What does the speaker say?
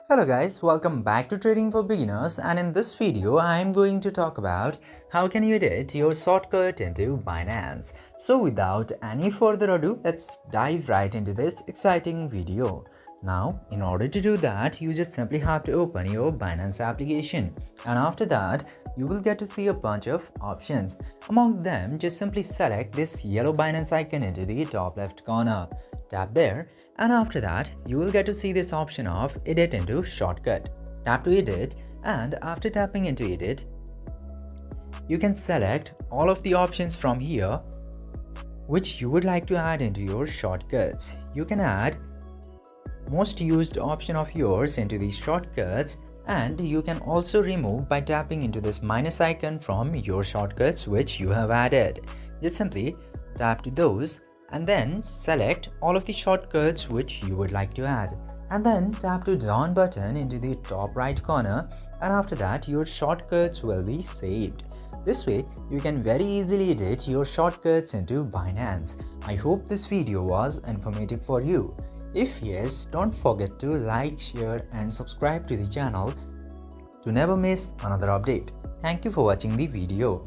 Hello guys, welcome back to Trading for Beginners, and in this video I am going to talk about how can you edit your shortcut into Binance. So without any further ado, let's dive right into this exciting video. Now, in order to do that, you just simply have to open your Binance application, and after that you will get to see a bunch of options. Among them, just simply select this yellow Binance icon into the top left corner. Tap there, and after that you will get to see this option of edit into shortcut. Tap to edit, and after tapping into edit you can select all of the options from here which you would like to add into your shortcuts. You can add most used option of yours into these shortcuts, and you can also remove by tapping into this minus icon from your shortcuts which you have added. Just simply tap to those and then select all of the shortcuts which you would like to add, and then tap to done button into the top right corner, and after that your shortcuts will be saved. This way you can very easily edit your shortcuts into Binance. I hope this video was informative for you. If yes, don't forget to like, share and subscribe to the channel to never miss another update. Thank you for watching the video.